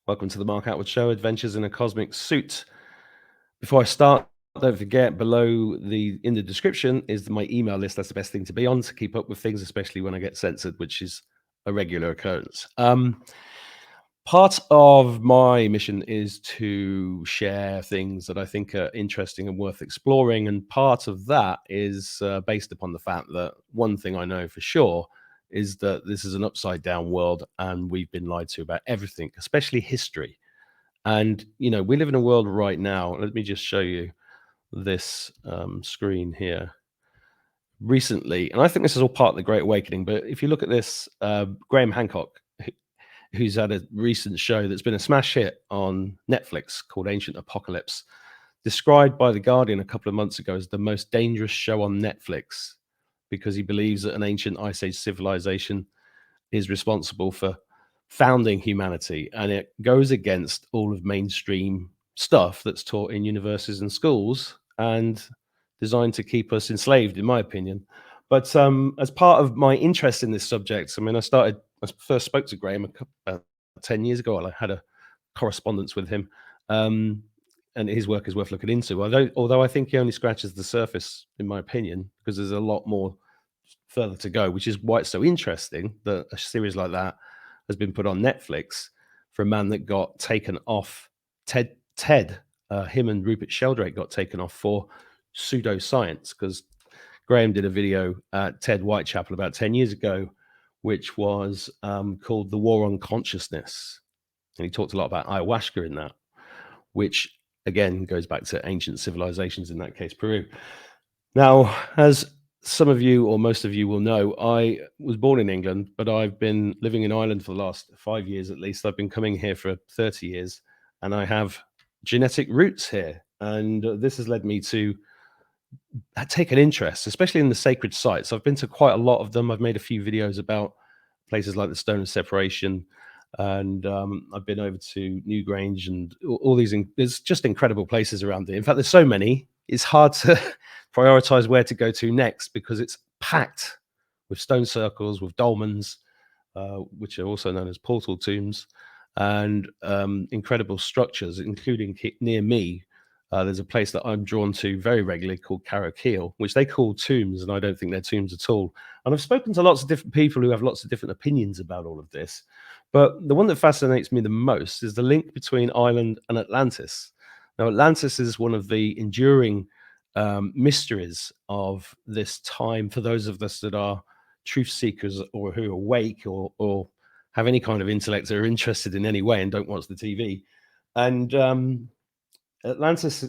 Welcome to the Mark Attwood Show, Adventures in a Cosmic Suit. Before I start, don't forget, below in the description is my email list. That's the best thing to be on to keep up with things, especially when I get censored, which is a regular occurrence. Part of my mission is to share things that I think are interesting and worth exploring, and part of that is based upon the fact that one thing I know for sure is that this is an upside down world and we've been lied to about everything, especially history. And, we live in a world right now. Let me just show you this screen here. Recently, and I think this is all part of the Great Awakening, but if you look at this, Graham Hancock, who's had a recent show that's been a smash hit on Netflix called Ancient Apocalypse, described by The Guardian a couple of months ago as the most dangerous show on Netflix, because he believes that an ancient Ice Age civilization is responsible for founding humanity, and it goes against all of mainstream stuff that's taught in universities and schools and designed to keep us enslaved, in my opinion. But as part of my interest in this subject, I first spoke to Graham about 10 years ago. I had a correspondence with him, and his work is worth looking into. Although I think he only scratches the surface, in my opinion, because there's a lot more further to go, which is why it's so interesting that a series like that has been put on Netflix for a man that got taken off TED. Him and Rupert Sheldrake got taken off for pseudoscience, because Graham did a video at TED Whitechapel about 10 years ago, which was called The War on Consciousness. And he talked a lot about ayahuasca in that, which again goes back to ancient civilizations, in that case, Peru. Now, as some of you or most of you will know, I was born in England, but I've been living in Ireland for the last 5 years at least. I've been coming here for 30 years, and I have genetic roots here. And this has led me to take an interest, especially in the sacred sites. I've been to quite a lot of them. I've made a few videos about places like the Stone of Separation, and I've been over to Newgrange and all these. There's just incredible places around there. In fact, there's so many, it's hard to prioritize where to go to next, because it's packed with stone circles, with dolmens, which are also known as portal tombs, and incredible structures, including near me. There's a place that I'm drawn to very regularly called Carrowkeel, which they call tombs, and I don't think they're tombs at all. And I've spoken to lots of different people who have lots of different opinions about all of this. But the one that fascinates me the most is the link between Ireland and Atlantis. Now, Atlantis is one of the enduring mysteries of this time for those of us that are truth seekers, or who are awake, or have any kind of intellect, or are interested in any way and don't watch the TV. And Atlantis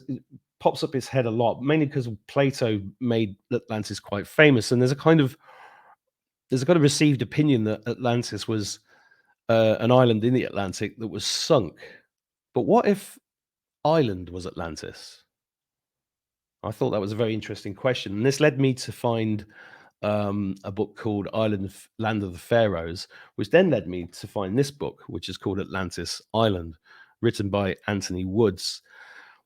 pops up its head a lot, mainly because Plato made Atlantis quite famous, and there's a kind of received opinion that Atlantis was an island in the Atlantic that was sunk. But what if Ireland was Atlantis? I thought that was a very interesting question, and this led me to find a book called Ireland, Land of the Pharaohs, which then led me to find this book, which is called Atlantis Ireland, written by Anthony Woods,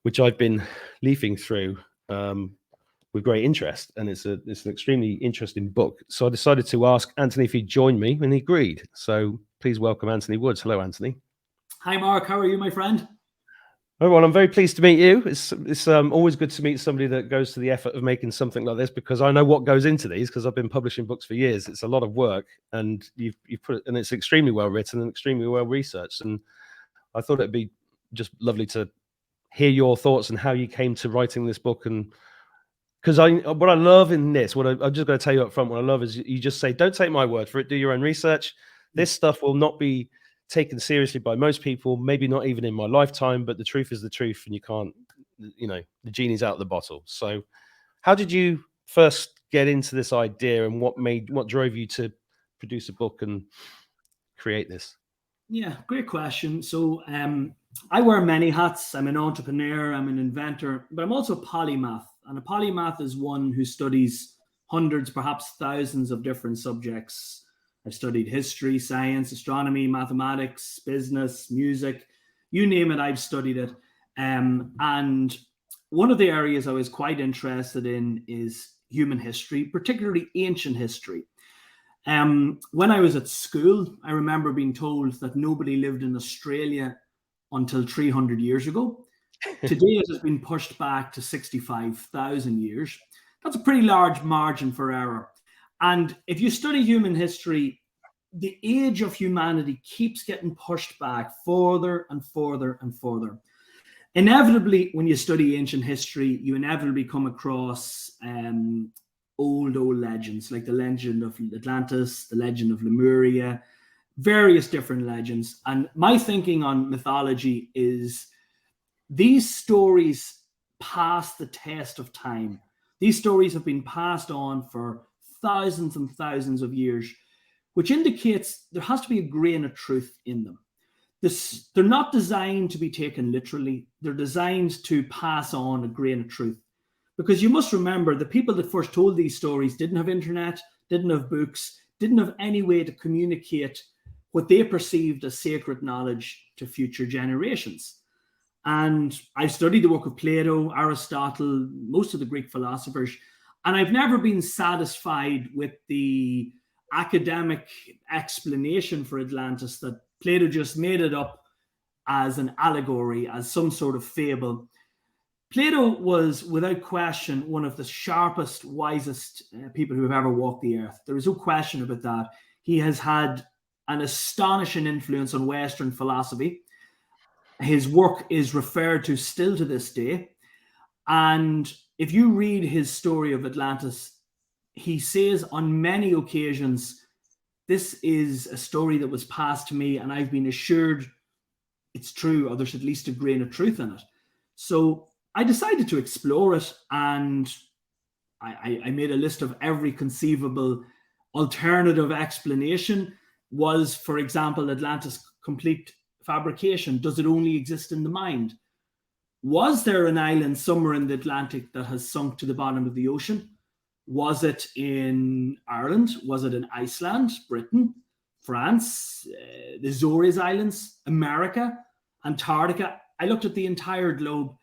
which I've been leafing through with great interest, and it's an extremely interesting book. So I decided to ask Anthony if he'd join me, and he agreed. So please welcome Anthony Woods. Hello, Anthony. Hi, Mark. How are you, my friend? Oh, well, I'm very pleased to meet you. It's always good to meet somebody that goes to the effort of making something like this, because I know what goes into these, because I've been publishing books for years. It's a lot of work, and you've put it, and it's extremely well written and extremely well researched. And I thought it'd be just lovely to hear your thoughts and how you came to writing this book. And because what I love in this, I'm just going to tell you up front, what I love is you just say, don't take my word for it, do your own research. This stuff will not be taken seriously by most people, maybe not even in my lifetime, but the truth is the truth, and you can't, the genie's out of the bottle. So how did you first get into this idea, and what drove you to produce a book and create this? Yeah, great question. So I wear many hats. I'm an entrepreneur, I'm an inventor, but I'm also a polymath. And a polymath is one who studies hundreds, perhaps thousands of different subjects. I've studied history, science, astronomy, mathematics, business, music, you name it, I've studied it. And one of the areas I was quite interested in is human history, particularly ancient history. When I was at school, I remember being told that nobody lived in Australia until 300 years ago. Today, it has been pushed back to 65,000 years. That's a pretty large margin for error. And if you study human history, the age of humanity keeps getting pushed back further and further and further. Inevitably, when you study ancient history, you inevitably come across old legends, like the legend of Atlantis, the legend of Lemuria, various different legends. And my thinking on mythology is these stories pass the test of time. These stories have been passed on for thousands and thousands of years, which indicates there has to be a grain of truth in them. They're not designed to be taken literally. They're designed to pass on a grain of truth. Because you must remember, the people that first told these stories didn't have internet, didn't have books, didn't have any way to communicate what they perceived as sacred knowledge to future generations. And I've studied the work of Plato, Aristotle, most of the Greek philosophers, and I've never been satisfied with the academic explanation for Atlantis that Plato just made it up as an allegory, as some sort of fable. Plato was, without question, one of the sharpest, wisest people who have ever walked the earth. There is no question about that. He has had an astonishing influence on Western philosophy. His work is referred to still to this day. And if you read his story of Atlantis, he says on many occasions, this is a story that was passed to me and I've been assured it's true, or there's at least a grain of truth in it. So I decided to explore it, and I made a list of every conceivable alternative explanation. Was, for example, Atlantis complete fabrication? Does it only exist in the mind? Was there an island somewhere in the Atlantic that has sunk to the bottom of the ocean? Was it in Ireland? Was it in Iceland, Britain, France, the Azores Islands, America, Antarctica? I looked at the entire globe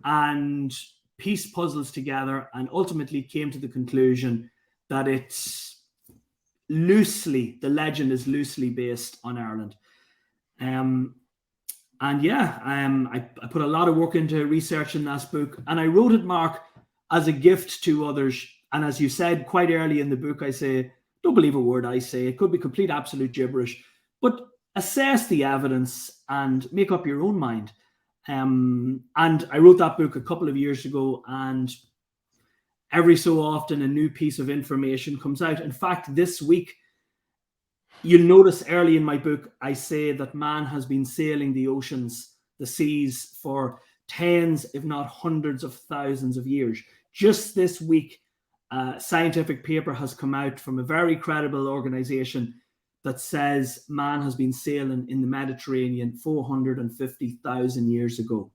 and pieced puzzles together and ultimately came to the conclusion that the legend is loosely based on Ireland. I put a lot of work into researching this book, and I wrote it, Mark, as a gift to others. And as you said quite early in the book, I say, don't believe a word I say. It could be complete, absolute gibberish, but assess the evidence and make up your own mind. And I wrote that book a couple of years ago, and every so often a new piece of information comes out. In fact, this week, you'll notice early in my book, I say that man has been sailing the oceans, the seas, for tens, if not hundreds of thousands of years. Just this week, a scientific paper has come out from a very credible organization that says man has been sailing in the Mediterranean 450,000 years ago.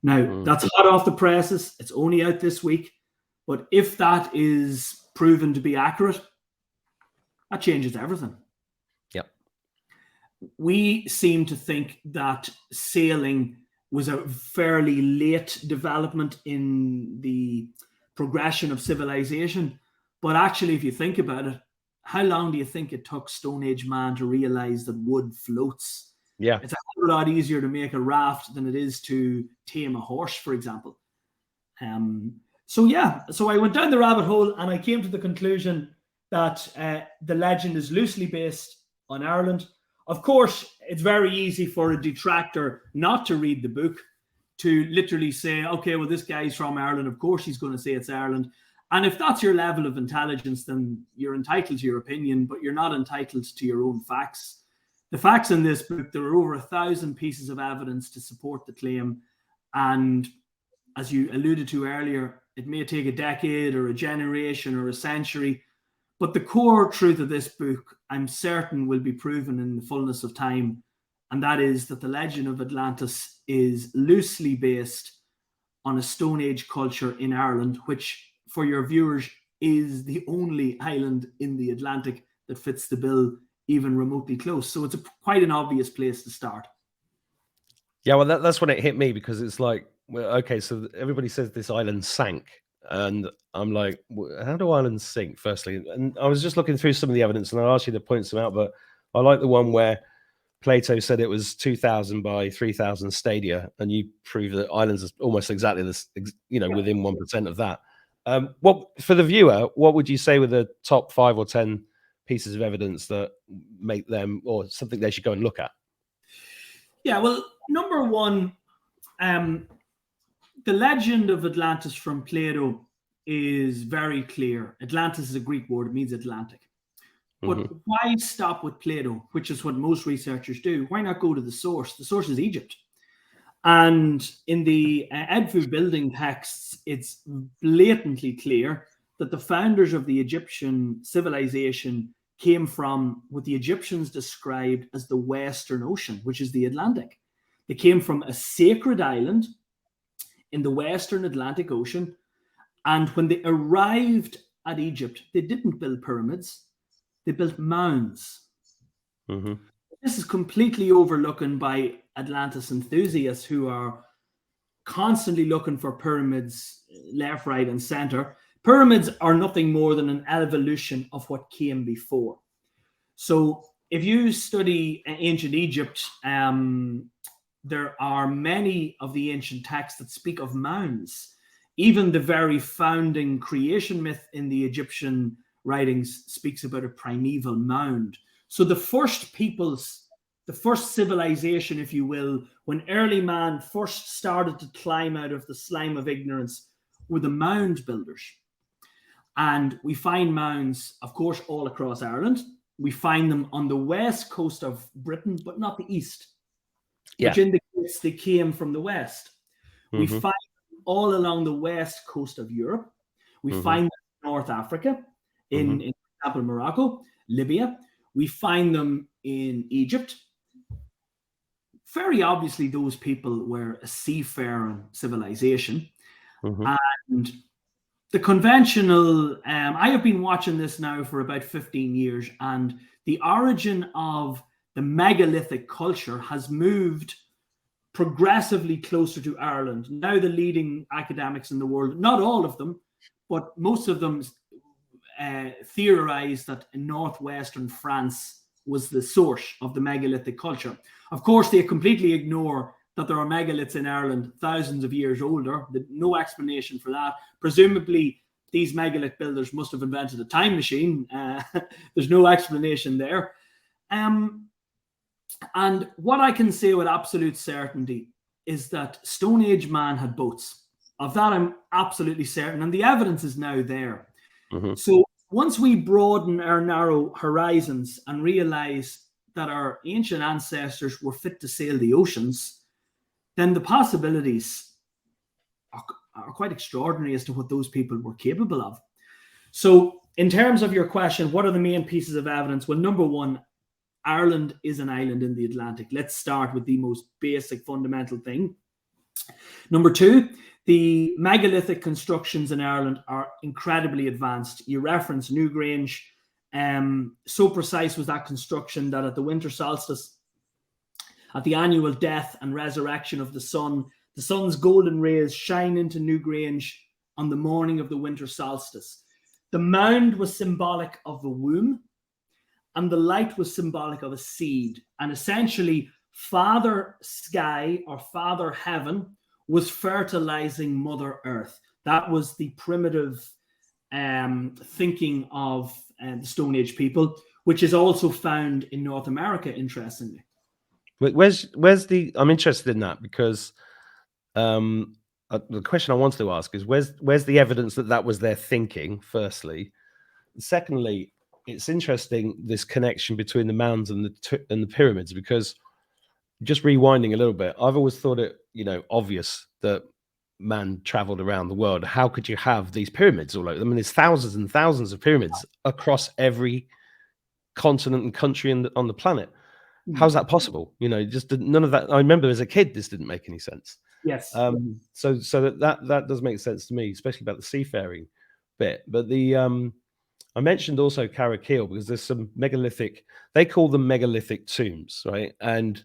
Now, that's hot off the presses. It's only out this week. But if that is proven to be accurate, that changes everything. Yep. We seem to think that sailing was a fairly late development in the progression of civilization. But actually, if you think about it, how long do you think it took Stone Age man to realize that wood floats? Yeah. It's a whole lot easier to make a raft than it is to tame a horse, for example. So I went down the rabbit hole and I came to the conclusion that the legend is loosely based on Ireland. Of course, it's very easy for a detractor not to read the book, to literally say, okay, well, this guy's from Ireland. Of course, he's going to say it's Ireland. And if that's your level of intelligence, then you're entitled to your opinion, but you're not entitled to your own facts. The facts in this book, there are over 1,000 pieces of evidence to support the claim. And as you alluded to earlier, it may take a decade or a generation or a century, but the core truth of this book, I'm certain, will be proven in the fullness of time. And that is that the legend of Atlantis is loosely based on a Stone Age culture in Ireland, which, for your viewers, is the only island in the Atlantic that fits the bill even remotely close. So it's quite an obvious place to start. Yeah, well, that's when it hit me, because it's like, well, okay, so everybody says this island sank, and I'm like, how do islands sink, firstly? And I was just looking through some of the evidence, and I'll ask you to point some out, but I like the one where Plato said it was 2,000 by 3,000 stadia, and you prove that Ireland's is almost exactly this, within 1% of that. What for the viewer? What would you say were the top 5 or 10 pieces of evidence that make them, or something they should go and look at? Yeah, well, number one, the legend of Atlantis from Plato is very clear. Atlantis is a Greek word; it means Atlantic. But why stop with Plato, which is what most researchers do? Why not go to the source? The source is Egypt. And in the Attwood building texts, it's blatantly clear that the founders of the Egyptian civilization came from what the Egyptians described as the Western Ocean, which is the Atlantic. They came from a sacred island in the Western Atlantic Ocean. And when they arrived at Egypt, they didn't build pyramids. They built mounds. This is completely overlooked by Atlantis enthusiasts who are constantly looking for pyramids left, right, and center. Pyramids are nothing more than an evolution of what came before. So if you study ancient Egypt, there are many of the ancient texts that speak of mounds. Even the very founding creation myth in the Egyptian writings speaks about a primeval mound. So the first peoples, the first civilization, if you will, when early man first started to climb out of the slime of ignorance, were the mound builders. And we find mounds, of course, all across Ireland. We find them on the west coast of Britain, but not the east, which indicates they came from the west. We find them all along the west coast of Europe. We find them in North Africa, in, for example, Morocco, Libya. We find them in Egypt. Very obviously, those people were a seafaring civilization. And the conventional, I have been watching this now for about 15 years, and the origin of the megalithic culture has moved progressively closer to Ireland. Now the leading academics in the world, not all of them, but most of them theorized that northwestern France was the source of the megalithic culture. Of course, they completely ignore that there are megaliths in Ireland thousands of years older. No explanation for that. Presumably, these megalith builders must have invented a time machine. There's no explanation there. And what I can say with absolute certainty is that Stone Age man had boats. Of that, I'm absolutely certain. And the evidence is now there. So once we broaden our narrow horizons and realize that our ancient ancestors were fit to sail the oceans, then the possibilities are quite extraordinary as to what those people were capable of. So in terms of your question, what are the main pieces of evidence? Well, number one, Ireland is an island in the Atlantic. Let's start with the most basic fundamental thing. Number two, the megalithic constructions in Ireland are incredibly advanced. You reference Newgrange. So precise was that construction that at the winter solstice, at the annual death and resurrection of the sun's golden rays shine into Newgrange on the morning of the winter solstice. The mound was symbolic of the womb, and the light was symbolic of a seed. And essentially, Father Sky or Father Heaven was fertilizing Mother Earth. That was the primitive thinking of the Stone Age people, which is also found in North America, interestingly. Where's the? I'm interested in that because the question I wanted to ask is where's the evidence that was their thinking? Firstly, secondly, it's interesting this connection between the mounds and the pyramids, because just rewinding a little bit, I've always thought it obvious that man traveled around the world. How could you have these pyramids all over? I mean, there's thousands and thousands of pyramids across every continent and country on the planet. How's that possible? Just none of that. I remember as a kid, this didn't make any sense. Yes. So that does make sense to me, especially about the seafaring bit. But I mentioned also Carrickeel because there's some megalithic. They call them megalithic tombs, right? And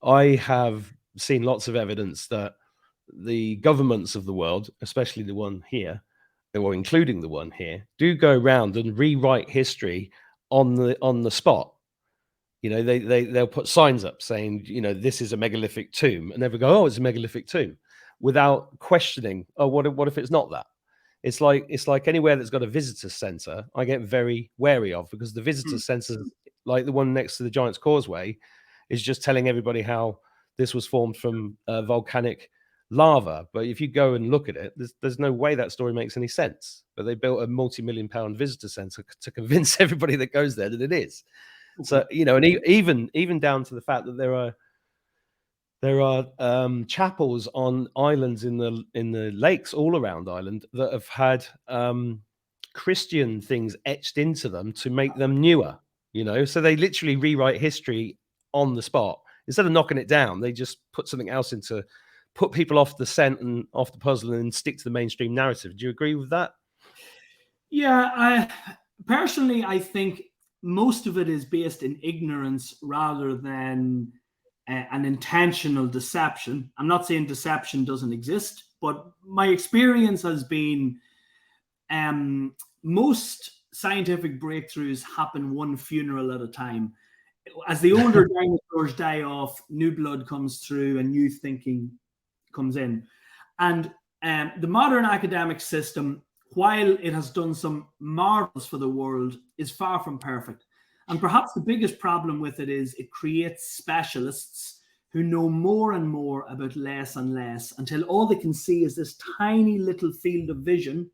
I have seen lots of evidence that the governments of the world, especially the one here, or including the one here, do go around and rewrite history on the spot. they'll put signs up saying, this is a megalithic tomb, and they'll go, oh, it's a megalithic tomb, without questioning, oh, what if it's not that? It's like anywhere that's got a visitor center, I get very wary of, because the visitor center, like the one next to the Giant's Causeway, is just telling everybody how this was formed from volcanic lava. But if you go and look at it, there's no way that story makes any sense. But they built a multi-million-pound visitor center to convince everybody that goes there that it is. So, and even down to the fact that there are chapels on islands in the lakes all around Ireland that have had Christian things etched into them to make them newer. So they literally rewrite history on the spot. Instead of knocking it down, they just put something else in to put people off the scent and off the puzzle and stick to the mainstream narrative. Do you agree with that? Yeah, I think most of it is based in ignorance rather than an intentional deception. I'm not saying deception doesn't exist, but my experience has been most scientific breakthroughs happen one funeral at a time. As the older dinosaurs die off, new blood comes through and new thinking comes in. And the modern academic system, while it has done some marvels for the world, is far from perfect. And perhaps the biggest problem with it is it creates specialists who know more and more about less and less, until all they can see is this tiny little field of vision,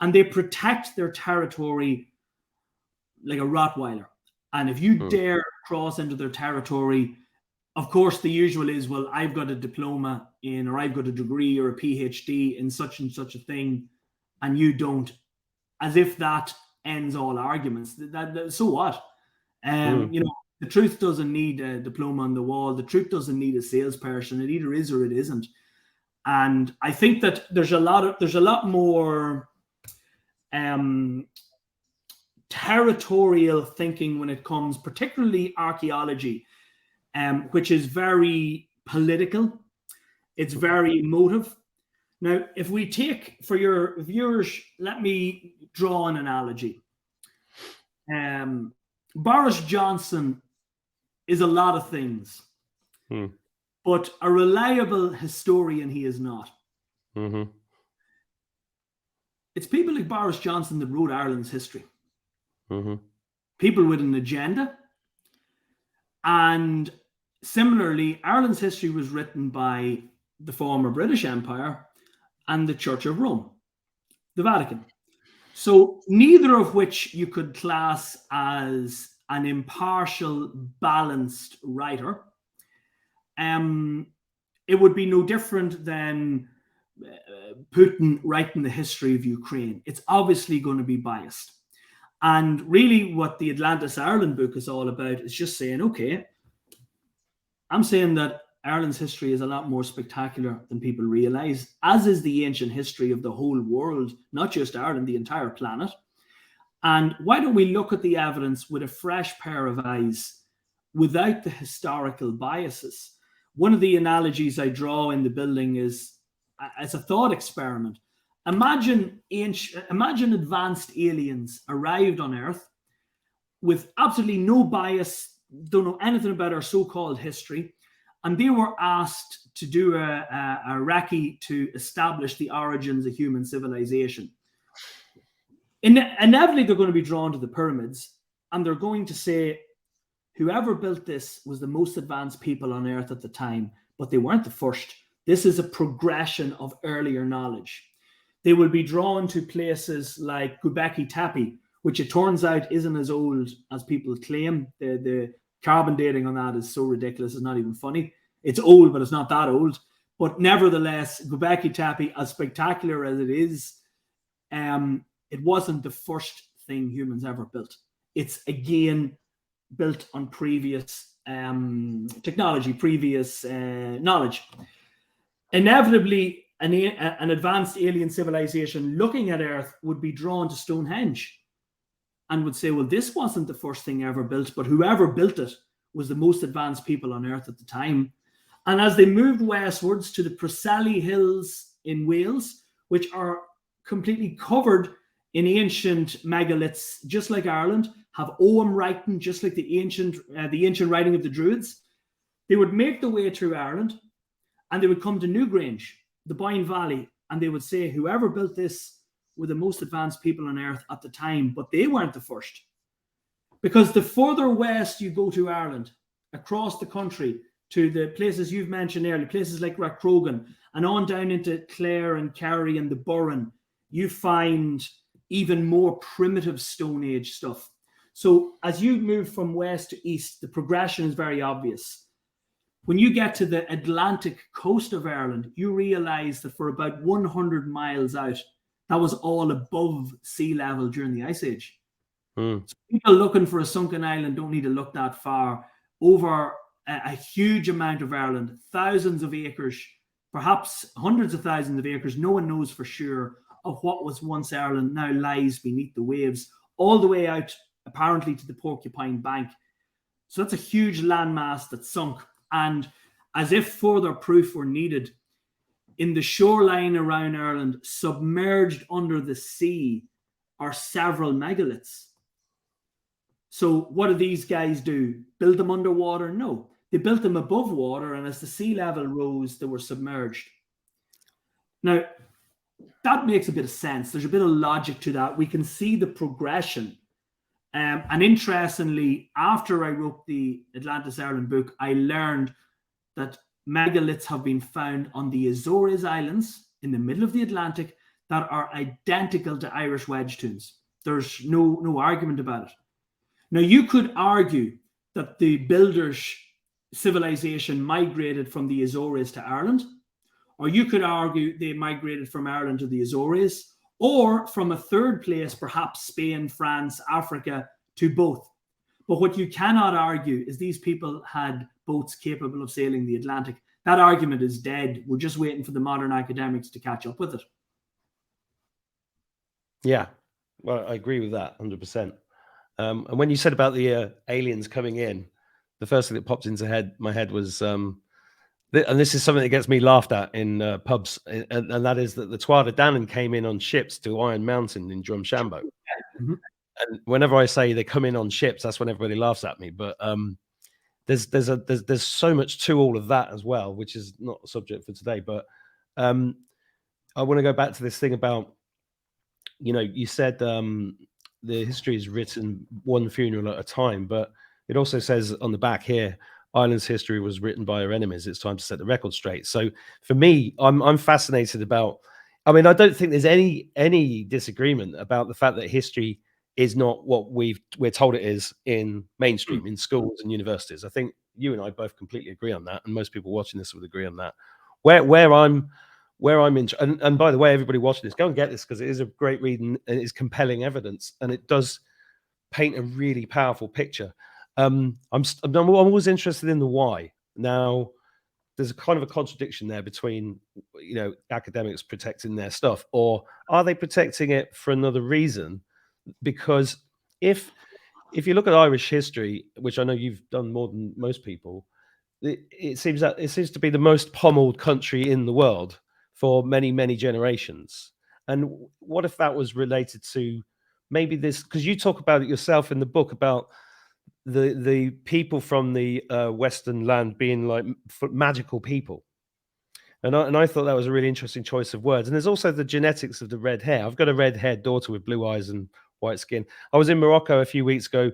and they protect their territory like a Rottweiler. And if you dare cross into their territory, of course, the usual is, well, I've got a diploma in, or I've got a degree or a PhD in such and such a thing, and you don't, as if that ends all arguments. So what? The truth doesn't need a diploma on the wall. The truth doesn't need a salesperson. It either is or it isn't. And I think that there's a lot more territorial thinking when it comes, particularly archaeology, which is very political. It's very emotive. Now, if we take, for your viewers, let me draw an analogy. Boris Johnson is a lot of things, but a reliable historian he is not. Mm-hmm. It's people like Boris Johnson that wrote Ireland's history. Mm-hmm. People with an agenda. And similarly, Ireland's history was written by the former British Empire and the Church of Rome, the Vatican. So neither of which you could class as an impartial, balanced writer. It would be no different than Putin writing the history of Ukraine. It's obviously going to be biased. And really what the Atlantis Ireland book is all about is just saying, okay, I'm saying that Ireland's history is a lot more spectacular than people realize, as is the ancient history of the whole world, not just Ireland, the entire planet. And why don't we look at the evidence with a fresh pair of eyes without the historical biases? One of the analogies I draw in the building is as a thought experiment. Imagine advanced aliens arrived on Earth with absolutely no bias, don't know anything about our so-called history, and they were asked to do a recce to establish the origins of human civilization. Inevitably, they're going to be drawn to the pyramids, and they're going to say, whoever built this was the most advanced people on Earth at the time, but they weren't the first. This is a progression of earlier knowledge. They will be drawn to places like Göbekli Tepe, which it turns out isn't as old as people claim. The carbon dating on that is so ridiculous, it's not even funny. It's old, but it's not that old. But nevertheless, Göbekli Tepe, as spectacular as it is, it wasn't the first thing humans ever built. It's again built on previous technology, previous knowledge. Inevitably, an advanced alien civilization looking at Earth would be drawn to Stonehenge and would say, well, this wasn't the first thing ever built, but whoever built it was the most advanced people on Earth at the time. And as they moved westwards to the Preseli Hills in Wales, which are completely covered in ancient megaliths, just like Ireland, have ogham writing, just like the ancient writing of the Druids. They would make their way through Ireland, and they would come to Newgrange, the Boyne Valley, and they would say, whoever built this were the most advanced people on earth at the time, but they weren't the first. Because the further west you go to Ireland, across the country, to the places you've mentioned earlier, places like Rathcrogan, and on down into Clare and Kerry and the Burren, you find even more primitive Stone Age stuff. So as you move from west to east, the progression is very obvious. When you get to the Atlantic coast of Ireland, you realize that for about 100 miles out, that was all above sea level during the Ice Age. So people looking for a sunken island don't need to look that far. Over a huge amount of Ireland, thousands of acres, perhaps hundreds of thousands of acres, no one knows for sure, of what was once Ireland now lies beneath the waves, all the way out apparently to the Porcupine Bank. So that's a huge landmass that's sunk. And as if further proof were needed, in the shoreline around Ireland, submerged under the sea, are several megaliths. So what do these guys do? Build them underwater? No. They built them above water, and as the sea level rose, they were submerged. Now, that makes a bit of sense. There's a bit of logic to that. We can see the progression. And interestingly, after I wrote the Atlantis Ireland book, I learned that megaliths have been found on the Azores Islands in the middle of the Atlantic that are identical to Irish wedge tombs. There's no argument about it. Now, you could argue that the builders' civilization migrated from the Azores to Ireland, or you could argue they migrated from Ireland to the Azores, or from a third place, perhaps Spain, France, Africa, to both. But what you cannot argue is these people had boats capable of sailing the Atlantic. That argument is dead. We're just waiting for the modern academics to catch up with it. Yeah, well, I agree with that 100%. And when you said about the aliens coming in, the first thing that popped into my head was, and this is something that gets me laughed at in pubs, and that is that the Tuatha Dé Danann came in on ships to Iron Mountain in Drumshanbo. Mm-hmm. And whenever I say they come in on ships, that's when everybody laughs at me. But there's so much to all of that as well, which is not a subject for today. But I want to go back to this thing about, you said the history is written one funeral at a time, but it also says on the back here, Ireland's history was written by our enemies. It's time to set the record straight. So for me, I'm fascinated about, I mean, I don't think there's any disagreement about the fact that history is not what we're told it is in mainstream, in schools and universities. I think you and I both completely agree on that, and most people watching this would agree on that. Where I'm in, and by the way, everybody watching this, go and get this, because it is a great read and it's compelling evidence, and it does paint a really powerful picture. I'm always interested in the why. Now, there's a kind of a contradiction there between, academics protecting their stuff, or are they protecting it for another reason? Because if you look at Irish history, which I know you've done more than most people, it seems to be the most pommeled country in the world for many, many generations. And what if that was related to maybe this? Because you talk about it yourself in the book about the people from the Western land being like magical people. And I thought that was a really interesting choice of words. And there's also the genetics of the red hair. I've got a red-haired daughter with blue eyes and white skin. I was in Morocco a few weeks ago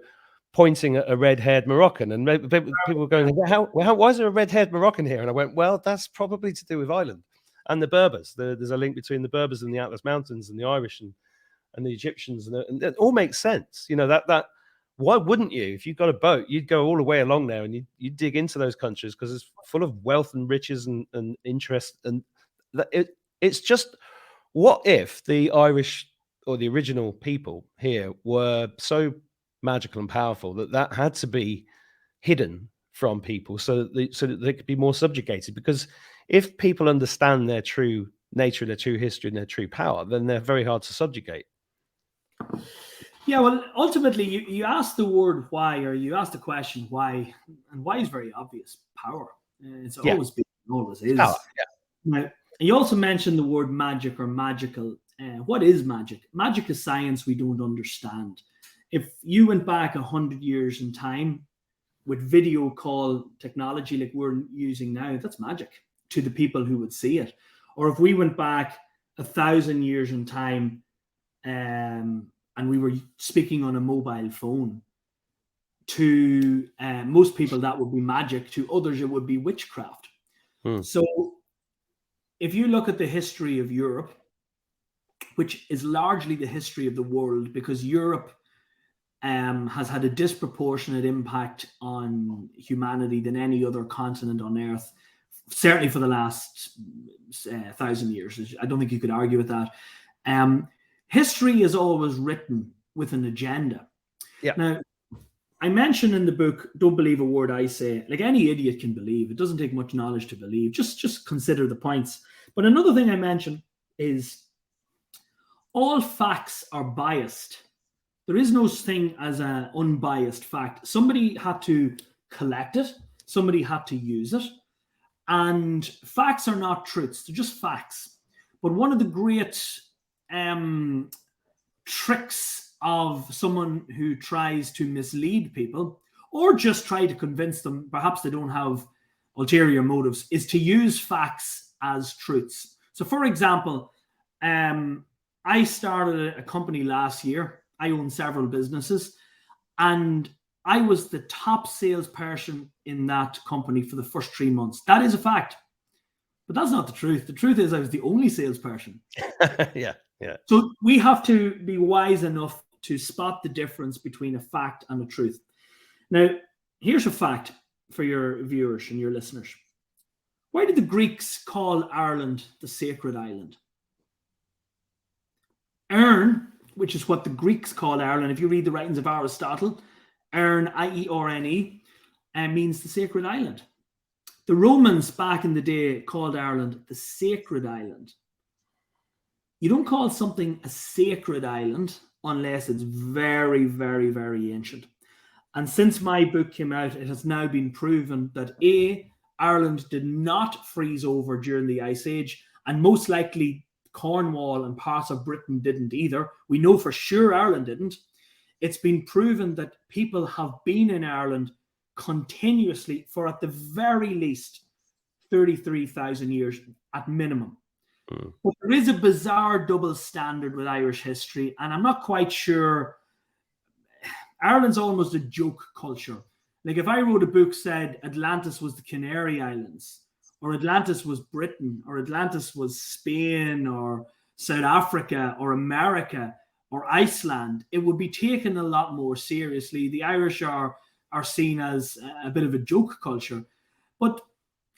pointing at a red-haired Moroccan, and people were going, why is there a red-haired Moroccan here? And I went, well, that's probably to do with Ireland and the Berbers. There's a link between the Berbers and the Atlas Mountains and the Irish and the Egyptians. And it all makes sense. That why wouldn't you? If you've got a boat, you'd go all the way along there and you'd dig into those countries because it's full of wealth and riches and interest. And it's just, what if the Irish or the original people here were so magical and powerful that had to be hidden from people so that they could be more subjugated? Because if people understand their true nature, their true history, and their true power, then they're very hard to subjugate. Yeah, well, ultimately, you ask the word why, or you ask the question why, and why is very obvious. Power. It's always been, always is. Power, yeah. Now, you also mentioned the word magic or magical. What is magic? Magic is science we don't understand. if you went back 100 years in time with video call technology like we're using now, that's magic to the people who would see it. Or if we went back 1,000 years in time and we were speaking on a mobile phone, to most people that would be magic, to others it would be witchcraft. So if you look at the history of Europe, which is largely the history of the world, because Europe has had a disproportionate impact on humanity than any other continent on Earth, certainly for the last 1,000 years. I don't think you could argue with that. History is always written with an agenda. Yeah. Now, I mentioned in the book, don't believe a word I say. Like any idiot can believe. It doesn't take much knowledge to believe. Just consider the points. But another thing I mentioned is all facts are biased. There is no thing as an unbiased fact. Somebody had to collect it. Somebody had to use it. And facts are not truths. They're just facts. But one of the great tricks of someone who tries to mislead people or just try to convince them, perhaps they don't have ulterior motives, is to use facts as truths. So, for example, I started a company last year. I own several businesses, and I was the top salesperson in that company for the first 3 months. That is a fact, but that's not the truth. The truth is I was the only salesperson. Yeah. So we have to be wise enough to spot the difference between a fact and a truth. Now, here's a fact for your viewers and your listeners. Why did the Greeks call Ireland the sacred island? Erne, which is what the Greeks called Ireland, if you read the writings of Aristotle, Erne, I-E-R-N-E, means the sacred island. The Romans back in the day called Ireland the sacred island. You don't call something a sacred island unless it's very, very, very ancient. And since my book came out, it has now been proven that A, Ireland did not freeze over during the Ice Age, and most likely Cornwall and parts of Britain didn't either. We know for sure Ireland didn't. It's been proven that people have been in Ireland continuously for at the very least 33,000 years at minimum. But there is a bizarre double standard with Irish history, and I'm not quite sure. Ireland's almost a joke culture. Like if I wrote a book said Atlantis was the Canary Islands, or Atlantis was Britain, or Atlantis was Spain, or South Africa, or America, or Iceland, it would be taken a lot more seriously. The Irish are seen as a bit of a joke culture. But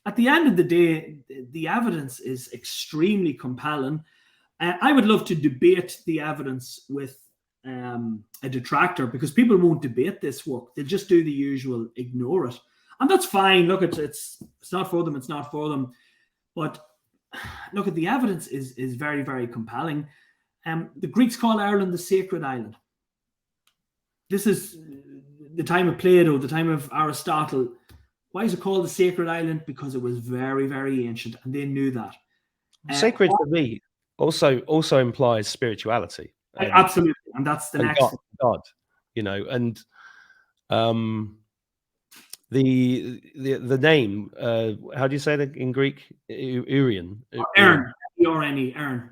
at the end of the day, the evidence is extremely compelling. I would love to debate the evidence with a detractor, because people won't debate this work. They'll just do the usual, ignore it. And that's fine. Look, it's not for them. It's not for them. But look, at the evidence is very, very compelling. The Greeks call Ireland the sacred island. This is the time of Plato, the time of Aristotle. Why is it called the sacred island? Because it was very, very ancient, and they knew that. Sacred for me also implies spirituality. Absolutely, and that's the next God, and the name. How do you say that in Greek? Urian. Erne, E-R-N-E, Erne.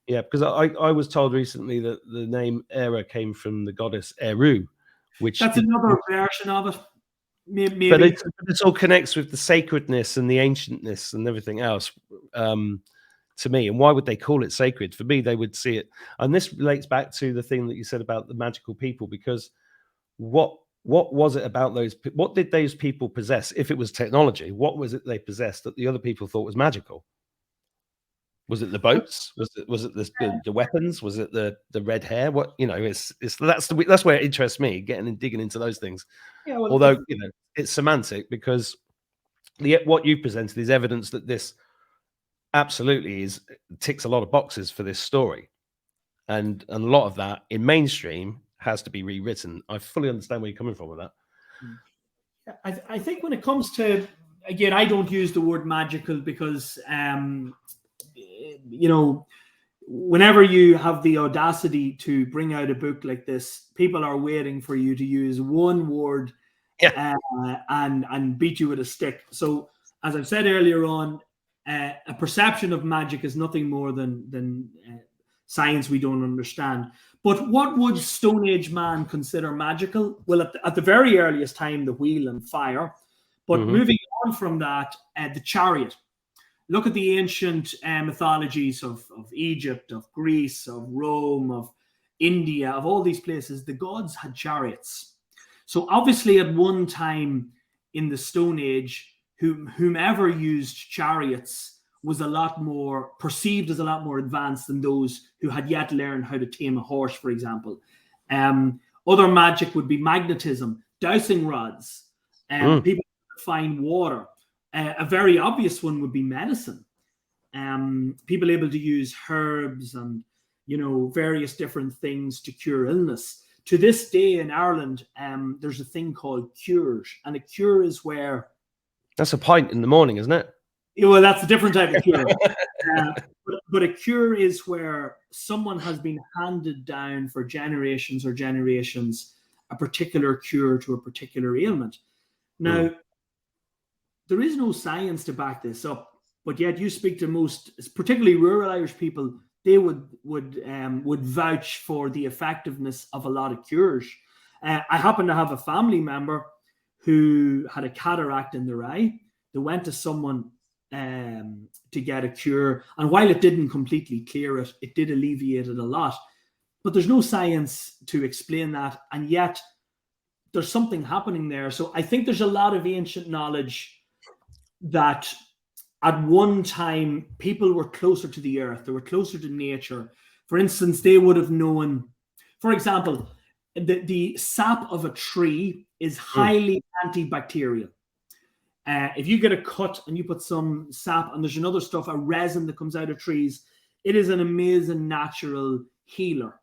Yeah, because I was told recently that the name Era came from the goddess Eru, which that's another version of it. Maybe. But it all connects with the sacredness and the ancientness and everything else to me. And why would they call it sacred? For me, they would see it. And this relates back to the thing that you said about the magical people, because what was it about those? What did those people possess? If it was technology, what was it they possessed that the other people thought was magical? Was it the boats? Was it the weapons? Was it the red hair? What that's where it interests me, getting and digging into those things. Yeah, well, although it's semantic, because what you presented is evidence that this absolutely ticks a lot of boxes for this story, and a lot of that in mainstream has to be rewritten. I fully understand where you're coming from with that. I think when it comes to, again, I don't use the word magical because whenever you have the audacity to bring out a book like this, people are waiting for you to use one word and beat you with a stick. So, as I've said earlier on, a perception of magic is nothing more than science we don't understand. But what would Stone Age man consider magical? Well, at the very earliest time, the wheel and fire. But moving on from that, the chariot. Look at the ancient mythologies of Egypt, of Greece, of Rome, of India, of all these places. The gods had chariots. So obviously at one time in the Stone Age, whomever used chariots was perceived as a lot more advanced than those who had yet learned how to tame a horse, for example. Other magic would be magnetism, dowsing rods, people find water. A very obvious one would be medicine. People able to use herbs and, various different things to cure illness. To this day in Ireland, there's a thing called cures. And a cure is where... That's a pint in the morning, isn't it? Well, that's a different type of cure. But a cure is where someone has been handed down for generations a particular cure to a particular ailment. Now, there is no science to back this up, but yet you speak to most, particularly rural Irish people, they would vouch for the effectiveness of a lot of cures. I happen to have a family member who had a cataract in their eye. They went to someone to get a cure, and while it didn't completely clear it, it did alleviate it a lot. But there's no science to explain that, and yet there's something happening there. So I think there's a lot of ancient knowledge that at one time people were closer to the earth, they were closer to nature. For instance, they would have known, for example, the sap of a tree is highly antibacterial. If you get a cut and you put some sap, and there's another stuff, a resin that comes out of trees, it is an amazing natural healer.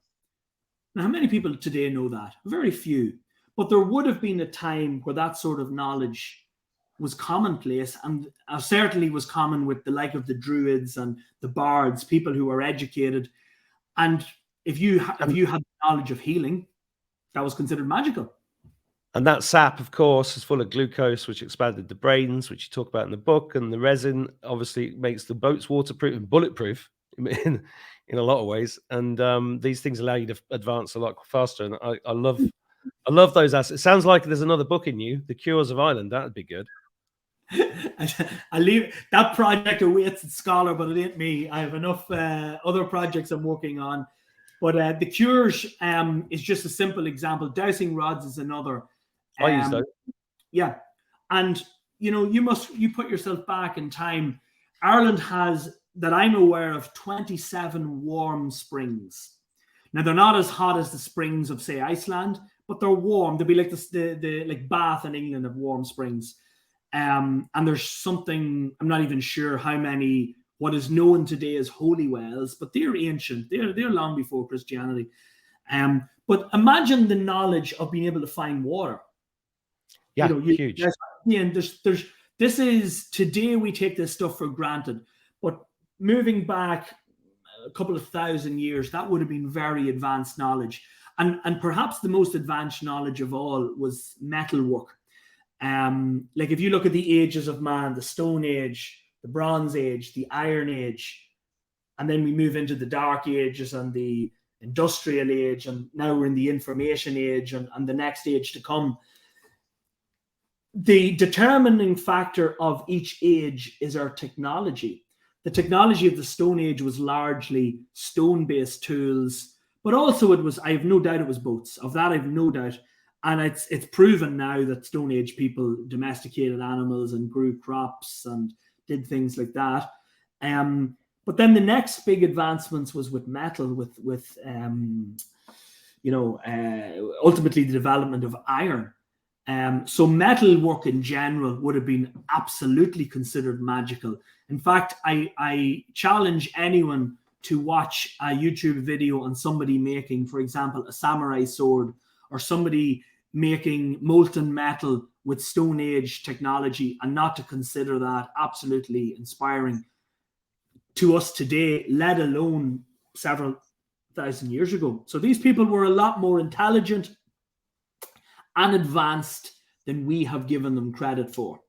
Now, how many people today know that? Very few. But there would have been a time where that sort of knowledge was commonplace, and certainly was common with the like of the Druids and the bards, people who were educated. And if you had knowledge of healing, that was considered magical. And that sap, of course, is full of glucose, which expanded the brains, which you talk about in the book. And the resin obviously makes the boats waterproof and bulletproof in a lot of ways. And these things allow you to advance a lot faster. And I love those assets. It sounds like there's another book in you, The Cures of Ireland. That'd be good. I leave that project awaits its scholar, but it ain't me. I have enough other projects I'm working on. But the cures is just a simple example. Dowsing rods is another. I use those. Yeah, and you put yourself back in time. Ireland has, that I'm aware of, 27 warm springs. Now they're not as hot as the springs of, say, Iceland, but they're warm. They'll be like the like Bath in England of warm springs. And there's something, I'm not even sure how many, what is known today as holy wells, but they're ancient. They're long before Christianity. But imagine the knowledge of being able to find water. Yeah, huge. This is, today we take this stuff for granted, but moving back a couple of thousand years, that would have been very advanced knowledge. And perhaps the most advanced knowledge of all was metalwork. Like if you look at the ages of man, the Stone Age, the Bronze Age, the Iron Age, and then we move into the Dark Ages and the Industrial Age, and now we're in the Information Age and the next age to come. The determining factor of each age is our technology. The technology of the Stone Age was largely stone-based tools, but also I have no doubt it was boats. Of that, I have no doubt. And it's proven now that Stone Age people domesticated animals and grew crops and did things like that. But then the next big advancements was with metal, with ultimately the development of iron. So metal work in general would have been absolutely considered magical. In fact, I challenge anyone to watch a YouTube video on somebody making, for example, a samurai sword, or somebody making molten metal with Stone Age technology, and not to consider that absolutely inspiring to us today, let alone several thousand years ago. So these people were a lot more intelligent and advanced than we have given them credit for.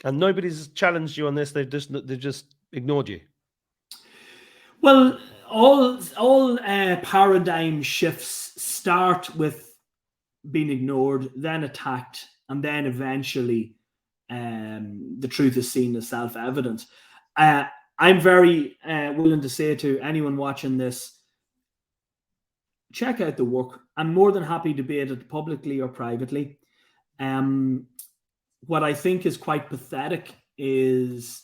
And nobody's challenged you on this. They've just ignored you. Well, all paradigm shifts start with being ignored, then attacked, and then eventually the truth is seen as self-evident. I'm very willing to say to anyone watching this, check out the work. I'm more than happy to debate it publicly or privately. What I think is quite pathetic is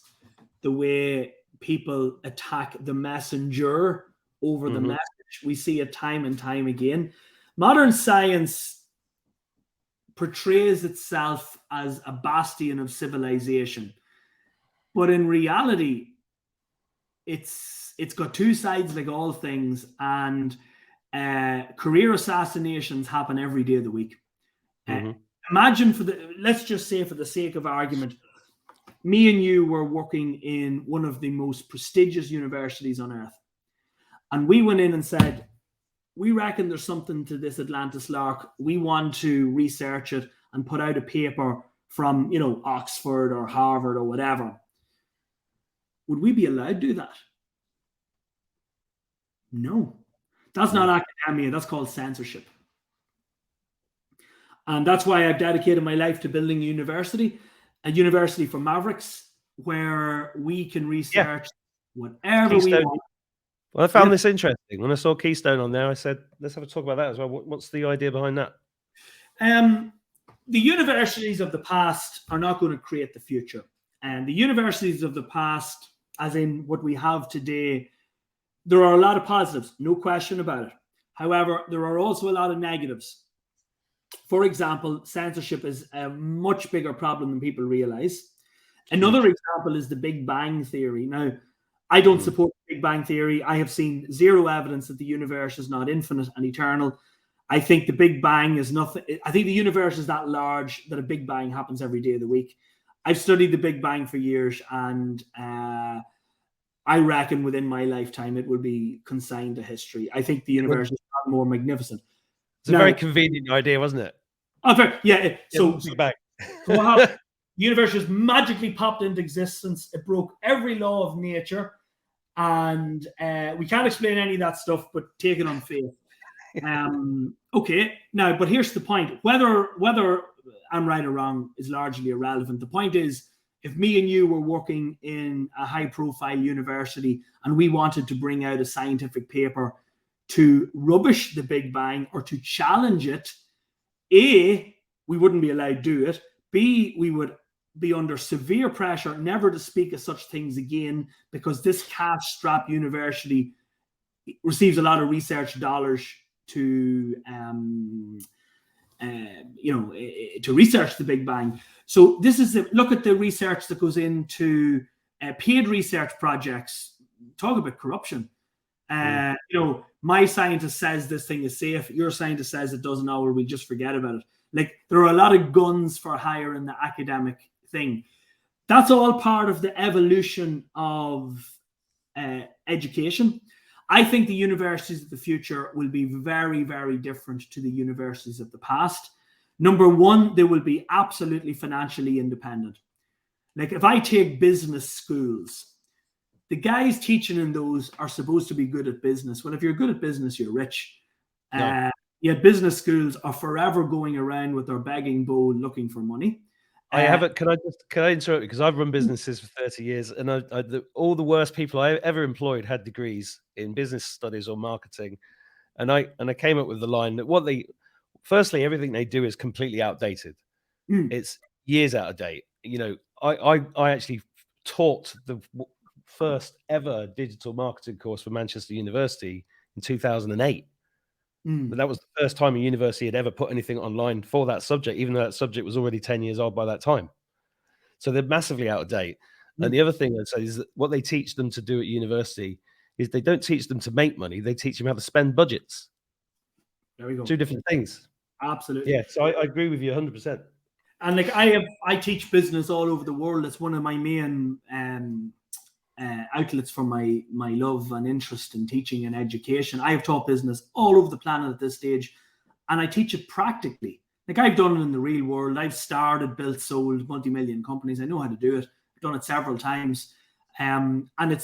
the way people attack the messenger over the message. We see it time and time again. Modern science portrays itself as a bastion of civilization, but in reality, it's got two sides, like all things, and career assassinations happen every day of the week. Imagine, let's just say for the sake of argument, me and you were working in one of the most prestigious universities on earth. And we went in and said, we reckon there's something to this Atlantis lark. We want to research it and put out a paper from, Oxford or Harvard or whatever. Would we be allowed to do that? No. That's not academia. That's called censorship. And that's why I've dedicated my life to building a university for mavericks, where we can research whatever we want. Well, I found this interesting. When I saw Keystone on there, I said, let's have a talk about that as well. What's the idea behind that? The universities of the past are not going to create the future. And the universities of the past, as in what we have today, there are a lot of positives, no question about it. However, there are also a lot of negatives. For example, censorship is a much bigger problem than people realize. Another example is the Big Bang Theory. Now, I don't support the Big Bang Theory. I have seen zero evidence that the universe is not infinite and eternal. I think the Big Bang is nothing. I think the universe is that large that a Big Bang happens every day of the week. I've studied the Big Bang for years, and I reckon within my lifetime it will be consigned to history. I think the universe is far more magnificent. It's a very convenient idea, wasn't it? Okay, yeah. So the universe just magically popped into existence. It broke every law of nature, and we can't explain any of that stuff, but take it on faith. Okay, now, but here's the point. Whether I'm right or wrong is largely irrelevant. The point is, if me and you were working in a high-profile university and we wanted to bring out a scientific paper to rubbish the Big Bang or to challenge it, A, we wouldn't be allowed to do it. B, we would be under severe pressure never to speak of such things again, because this cash-strapped university receives a lot of research dollars to research the Big Bang. So this is look at the research that goes into paid research projects. Talk about corruption. My scientist says this thing is safe. Your scientist says it doesn't, or we just forget about it. Like, there are a lot of guns for hire in the academic thing. That's all part of the evolution of education. I think the universities of the future will be very, very different to the universities of the past. Number one, they will be absolutely financially independent. Like, if I take business schools, the guys teaching in those are supposed to be good at business. Well, if you're good at business, you're rich. No. Yet business schools are forever going around with their begging bowl looking for money. I haven't. Can I interrupt? Because I've run businesses for 30 years, and all the worst people I ever employed had degrees in business studies or marketing, and I came up with the line that firstly, everything they do is completely outdated. It's years out of date. I actually taught the first ever digital marketing course for Manchester University in 2008. But that was the first time a university had ever put anything online for that subject, even though that subject was already 10 years old by that time. So they're massively out of date. And the other thing I'd say is that what they teach them to do at university is they don't teach them to make money. They teach them how to spend budgets. There we go. Two different things. Absolutely. Yeah. So I agree with you 100%. And like, I teach business all over the world. It's one of my main outlets for my love and interest in teaching and education. I have taught business all over the planet at this stage, and I teach it practically. Like, I've done it in the real world. I've started, built, sold multi-million companies. I know how to do it. I've done it several times. And I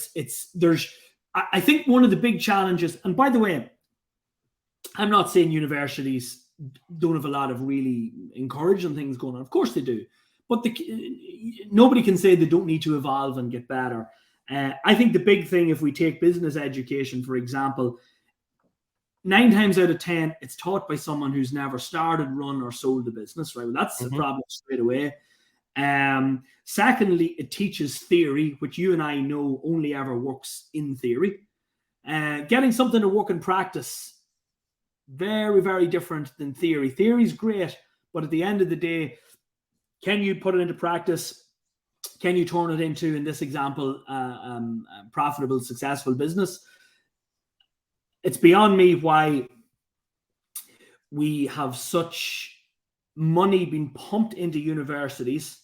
think one of the big challenges, and by the way, I'm not saying universities don't have a lot of really encouraging things going on. Of course they do. But nobody can say they don't need to evolve and get better. I think the big thing, if we take business education, for example, 9 times out of 10, it's taught by someone who's never started, run, or sold a business, right? Well, that's a problem straight away. Secondly, it teaches theory, which you and I know only ever works in theory. Getting something to work in practice, very, very different than theory. Theory is great, but at the end of the day, can you put it into practice? Can you turn it into, in this example, profitable, successful business? It's beyond me why we have such money being pumped into universities.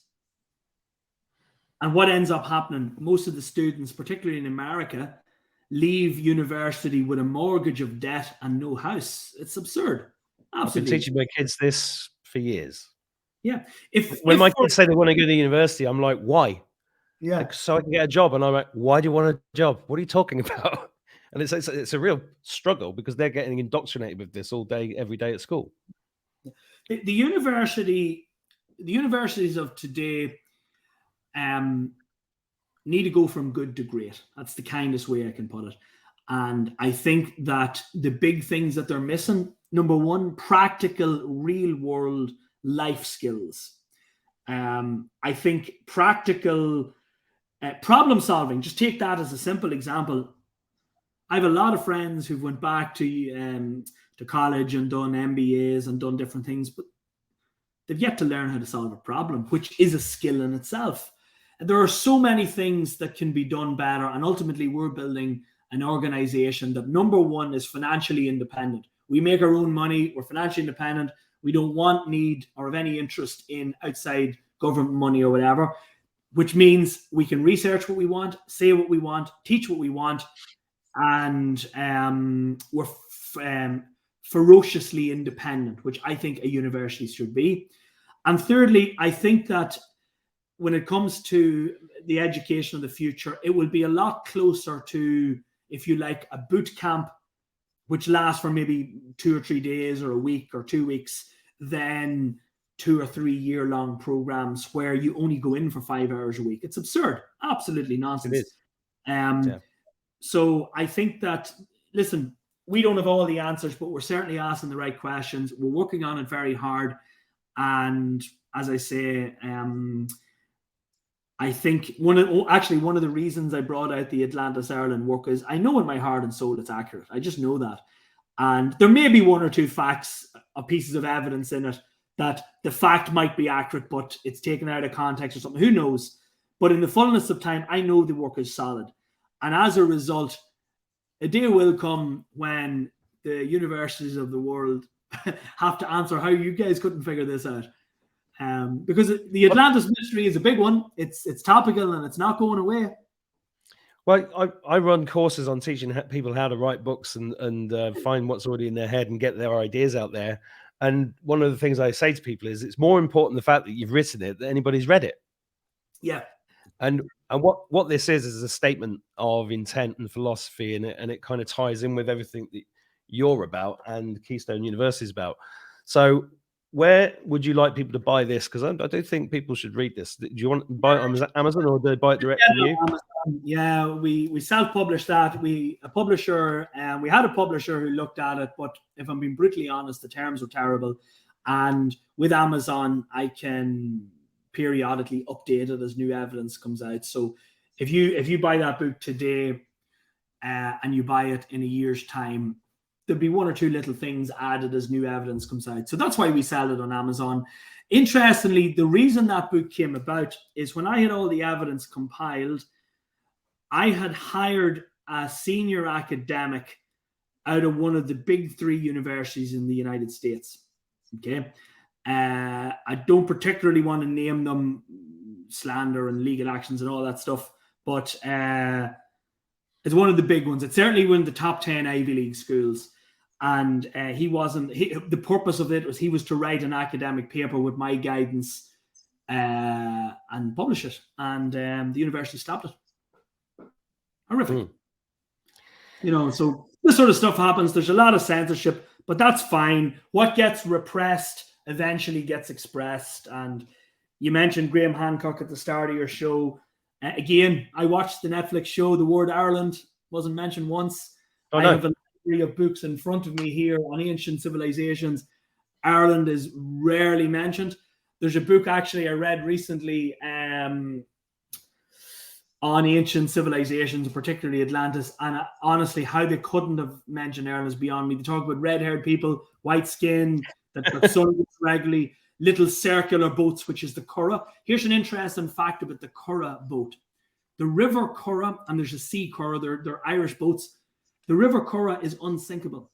And what ends up happening, most of the students, particularly in America, leave university with a mortgage of debt and no house. It's absurd. Absolutely. I've been teaching my kids this for years. Yeah. When my kids say they want to go to university, I'm like, why? Yeah. Like, so I can get a job. And I'm like, why do you want a job? What are you talking about? And it's a real struggle because they're getting indoctrinated with this all day, every day at school. The universities of today need to go from good to great. That's the kindest way I can put it. And I think that the big things that they're missing, number one, practical, real world life skills. I think practical problem solving, just take that as a simple example. I have a lot of friends who've went back to college and done MBAs and done different things, but they've yet to learn how to solve a problem, which is a skill in itself. And there are so many things that can be done better. And ultimately, we're building an organization that, number one, is financially independent. We make our own money. We're financially independent. We don't want, need, or have any interest in outside government money or whatever, which means we can research what we want, say what we want, teach what we want, and we're ferociously independent, which I think a university should be. And thirdly, I think that when it comes to the education of the future, it will be a lot closer to, if you like, a boot camp, which lasts for maybe 2 or 3 days or a week or 2 weeks, than 2 or 3 year long programs where you only go in for 5 hours a week. It's absurd, absolutely nonsense. It is. So I think that, listen, we don't have all the answers, but we're certainly asking the right questions. We're working on it very hard. And as I say, I think one of the reasons I brought out the Atlantis Ireland work is I know in my heart and soul it's accurate. I just know that. And there may be 1 or 2 facts or pieces of evidence in it that the fact might be accurate, but it's taken out of context or something. Who knows? But in the fullness of time, I know the work is solid. And as a result, a day will come when the universities of the world have to answer how you guys couldn't figure this out. Because the Atlantis mystery is a big one. It's topical and it's not going away. Well, I run courses on teaching people how to write books and find what's already in their head and get their ideas out there. And one of the things I say to people is it's more important the fact that you've written it than anybody's read it. Yeah. And what this is a statement of intent and philosophy, and it kind of ties in with everything that you're about and Keystone University is about. So where would you like people to buy this? Because I do think people should read this. Do you want to buy it on Amazon or do they buy it direct from you? Amazon. Yeah, we self-published that. We had a publisher who looked at it, but if I'm being brutally honest, the terms were terrible. And with Amazon, I can periodically update it as new evidence comes out. So if you buy that book today and you buy it in a year's time, there'll be 1 or 2 little things added as new evidence comes out. So that's why we sell it on Amazon. Interestingly, the reason that book came about is when I had all the evidence compiled, I had hired a senior academic out of one of the big 3 universities in the United States. Okay. I don't particularly want to name them, slander and legal actions and all that stuff, but it's one of the big ones. It's certainly one of the top 10 Ivy League schools. And the purpose of it was he was to write an academic paper with my guidance and publish it. And the university stopped it. Horrific. So this sort of stuff happens. There's a lot of censorship, but that's fine. What gets repressed eventually gets expressed. And you mentioned Graham Hancock at the start of your show. Again, I watched the Netflix show. The word Ireland wasn't mentioned once. Oh, I no. have a library of books in front of me here on ancient civilizations. Ireland is rarely mentioned. There's a book actually I read recently on ancient civilizations, particularly Atlantis, and honestly, how they couldn't have mentioned Ireland is beyond me. They talk about red-haired people, white skin, that sun regularly, little circular boats, which is the Curragh. Here's an interesting fact about the Curragh boat. The River Curragh, and there's a sea Curragh, they're Irish boats. The River Curragh is unsinkable.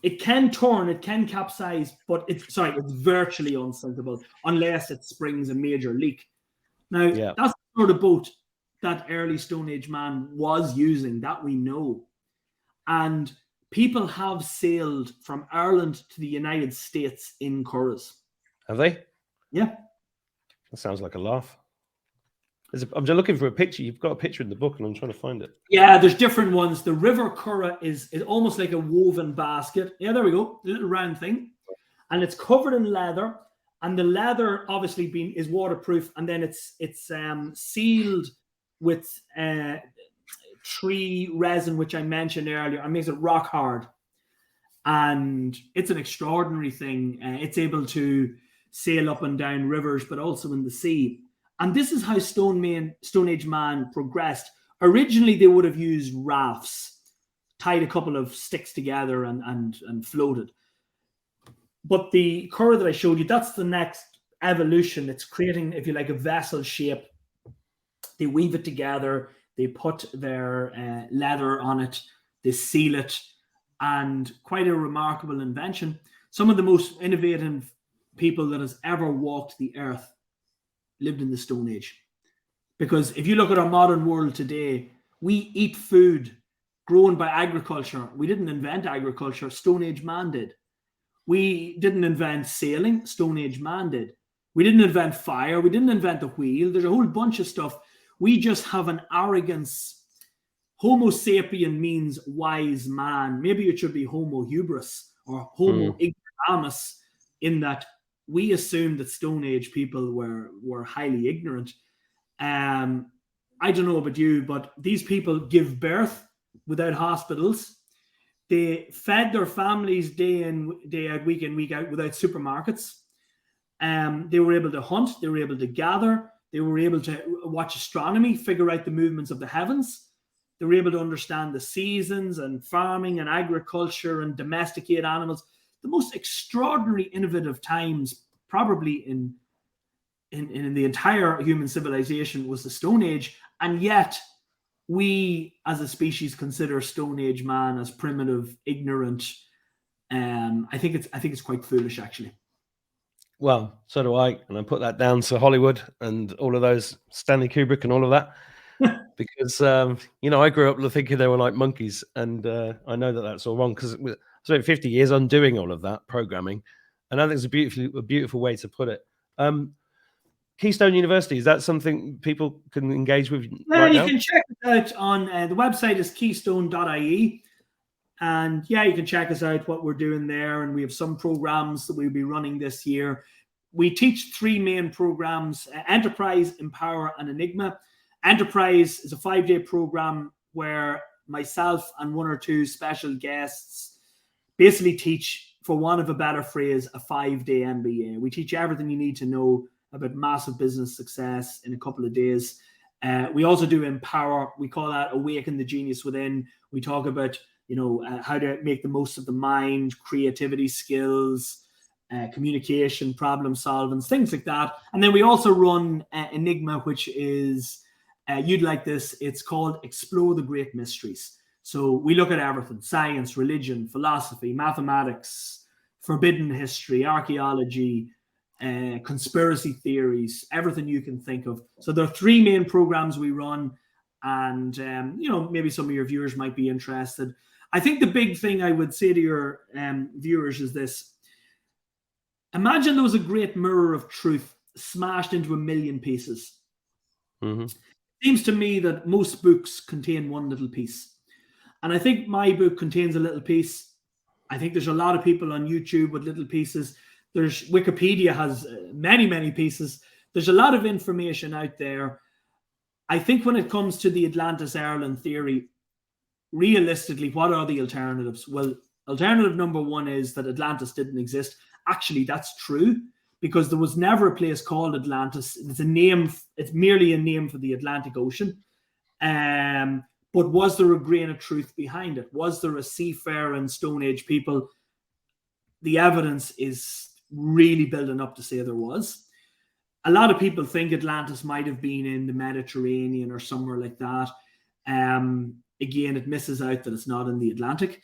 It can turn, it can capsize, but it's virtually unsinkable unless it springs a major leak. Now, that's the sort of boat that early Stone Age man was using, that we know. And people have sailed from Ireland to the United States in Curraghs. Have they? Yeah. That sounds like a laugh. I'm just looking for a picture. You've got a picture in the book, and I'm trying to find it. Yeah, there's different ones. The River Curragh is almost like a woven basket. Yeah, there we go. A little round thing. And it's covered in leather. And the leather obviously is waterproof. And then it's sealed with tree resin, which I mentioned earlier, and makes it rock hard. And it's an extraordinary thing. It's able to sail up and down rivers, but also in the sea. And this is how Stone Age man progressed. Originally, they would have used rafts, tied a couple of sticks together and floated. But the Curragh that I showed you, that's the next evolution. It's creating, if you like, a vessel shape. They weave it together. They put their leather on it. They seal it. And quite a remarkable invention. Some of the most innovative people that has ever walked the earth lived in the Stone Age. Because if you look at our modern world today, we eat food grown by agriculture. We didn't invent agriculture. Stone Age man did. We didn't invent sailing. Stone Age man did. We didn't invent fire. We didn't invent the wheel. There's a whole bunch of stuff. We just have an arrogance. Homo sapien means wise man. Maybe it should be Homo hubris or Homo ignoramus, in that we assumed that Stone Age people were highly ignorant. I don't know about you, but these people give birth without hospitals. They fed their families day in, day out, week in, week out without supermarkets. They were able to hunt. They were able to gather. They were able to watch astronomy, figure out the movements of the heavens. They were able to understand the seasons and farming and agriculture and domesticate animals. The most extraordinary innovative times probably in the entire human civilization was the Stone Age. And yet we as a species consider Stone Age man as primitive, ignorant. I think it's quite foolish, actually. Well, so do I. And I put that down to Hollywood and all of those, Stanley Kubrick and all of that. Because, I grew up thinking they were like monkeys. And I know that that's all wrong, because I spent 50 years undoing all of that programming. And I think it's a beautiful way to put it. Keystone University, is that something people can engage with right now? You can check it out on the website is keystone.ie. And you can check us out, what we're doing there. And we have some programs that we'll be running this year. We teach 3 main programs: Enterprise, Empower, and Enigma. Enterprise is a 5-day program where myself and 1 or 2 special guests basically teach, for want of a better phrase, a 5-day MBA. We teach everything you need to know about massive business success in a couple of days. We also do Empower. We call that Awaken the Genius Within. We talk about how to make the most of the mind, creativity skills, communication, problem solving, things like that. And then we also run Enigma, which is, you'd like this, it's called Explore the Great Mysteries. So we look at everything: science, religion, philosophy, mathematics, forbidden history, archaeology, conspiracy theories, everything you can think of. So there are 3 main programs we run. and maybe some of your viewers might be interested. I think the big thing I would say to your viewers is this. Imagine there was a great mirror of truth smashed into a million pieces. Mm-hmm. Seems to me that most books contain one little piece. And I think my book contains a little piece. I think there's a lot of people on YouTube with little pieces. There's Wikipedia has many, many pieces. There's a lot of information out there. I think when it comes to the Atlantis Ireland theory, realistically, what are the alternatives? Well, alternative number one is that Atlantis didn't exist. Actually, that's true, because there was never a place called Atlantis. It's a name. It's merely a name for the Atlantic Ocean. But was there a grain of truth behind it? Was there a seafaring Stone Age people? The evidence is really building up to say there was. A lot of people think Atlantis might have been in the Mediterranean or somewhere like that. Again, it misses out that it's not in the Atlantic.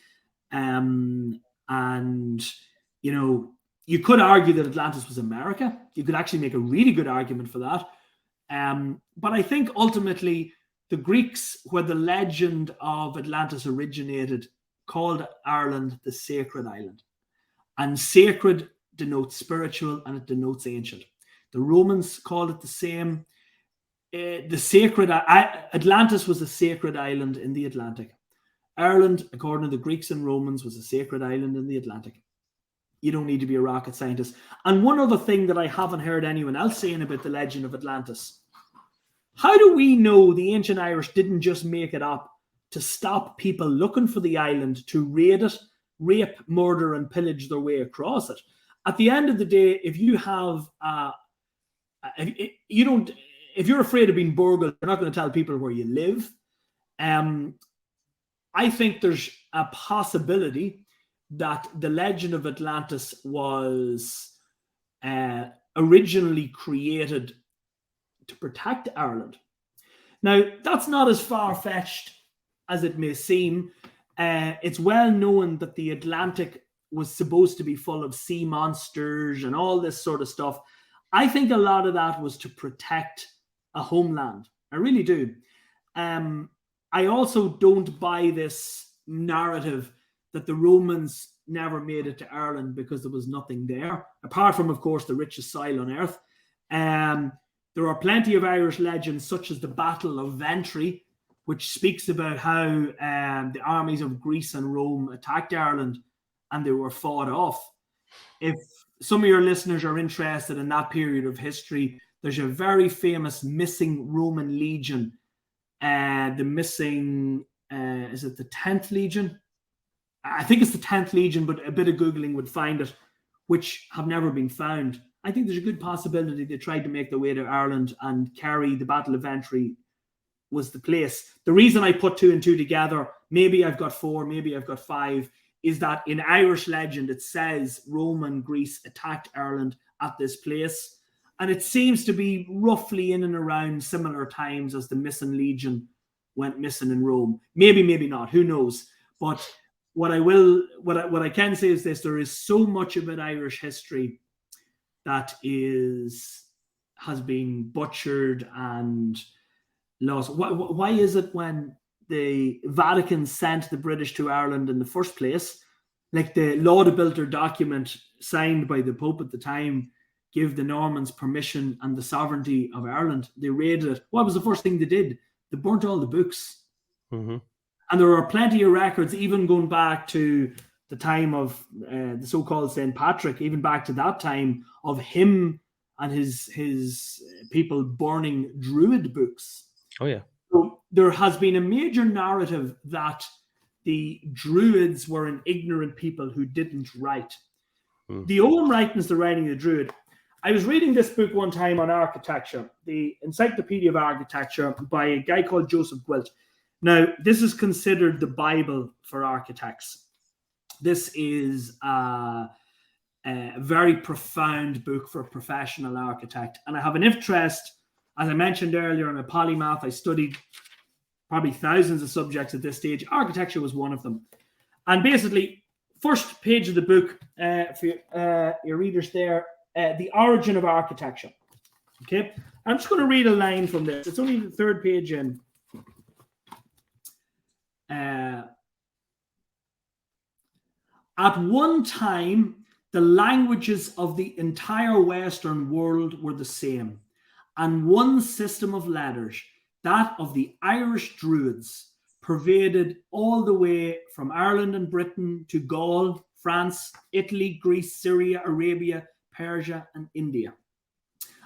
You could argue that Atlantis was America. You could actually make a really good argument for that. But I think ultimately the Greeks, where the legend of Atlantis originated, called Ireland the Sacred Island. And sacred denotes spiritual and it denotes ancient. The Romans called it the same. Atlantis was a sacred island in the Atlantic. Ireland, according to the Greeks and Romans, was a sacred island in the Atlantic. You don't need to be a rocket scientist. And one other thing that I haven't heard anyone else saying about the legend of Atlantis. How do we know the ancient Irish didn't just make it up to stop people looking for the island, to raid it, rape, murder, and pillage their way across it? At the end of the day, if you have, if you're afraid of being burgled, you're not going to tell people where you live. I think there's a possibility that the legend of Atlantis was originally created to protect Ireland. Now, that's not as far-fetched as it may seem. It's well known that the Atlantic was supposed to be full of sea monsters and all this sort of stuff. I think a lot of that was to protect a homeland. I really do. I also don't buy this narrative that the Romans never made it to Ireland because there was nothing there, apart from, of course, the richest soil on earth. There are plenty of Irish legends, such as the Battle of Ventry, which speaks about how the armies of Greece and Rome attacked Ireland and they were fought off. If some of your listeners are interested in that period of history, there's a very famous missing Roman legion. The missing, is it the 10th Legion? I think it's the 10th Legion, but a bit of Googling would find it, which have never been found. I think there's a good possibility they tried to make their way to Ireland, and Kerry, the Battle of Ventry, was the place. The reason I put 2 and 2 together, maybe I've got 4, maybe I've got 5, is that in Irish legend, it says Rome and Greece attacked Ireland at this place. And it seems to be roughly in and around similar times as the missing legion went missing in Rome. Maybe, maybe not. Who knows? But what I can say is this: there is so much about Irish history that has been butchered and lost. Why is it when the Vatican sent the British to Ireland in the first place, like the Laudabilter document signed by the Pope at the time, give the Normans permission and the sovereignty of Ireland? They raided it. What was the first thing they did? They burnt all the books. Mm-hmm. And there are plenty of records, even going back to the time of the so-called St. Patrick, even back to that time, of him and his people burning Druid books. Oh, yeah. So there has been a major narrative that the Druids were an ignorant people who didn't write. Mm. The Owen writings, the writing of the Druid. I was reading this book one time on architecture, the Encyclopedia of Architecture, by a guy called Joseph Gwilt. Now, this is considered the Bible for architects. This is a very profound book for a professional architect. And I have an interest, as I mentioned earlier, I'm a polymath. I studied probably thousands of subjects at this stage. Architecture was one of them. And basically, first page of the book, for your readers there, The Origin of Architecture. Okay, I'm just going to read a line from this. It's only the third page in. At one time, the languages of the entire Western world were the same, and one system of letters, that of the Irish Druids, pervaded all the way from Ireland and Britain to Gaul, France, Italy, Greece, Syria, Arabia, Persia, and India.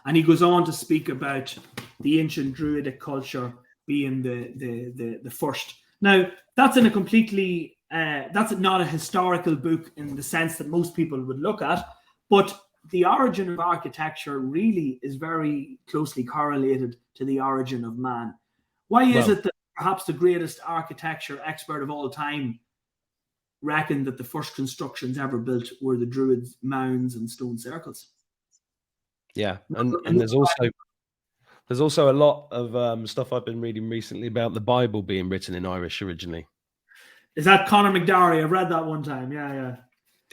And he goes on to speak about the ancient Druidic culture being the first. Now, that's in a completely that's not a historical book in the sense that most people would look at, but the origin of architecture really is very closely correlated to the origin of man. Why is it that perhaps the greatest architecture expert of all time reckoned that the first constructions ever built were the Druids' mounds and stone circles? Yeah, and there's also a lot of stuff I've been reading recently about the Bible being written in Irish originally. Is that Conor McDarry? I've read that one time. Yeah.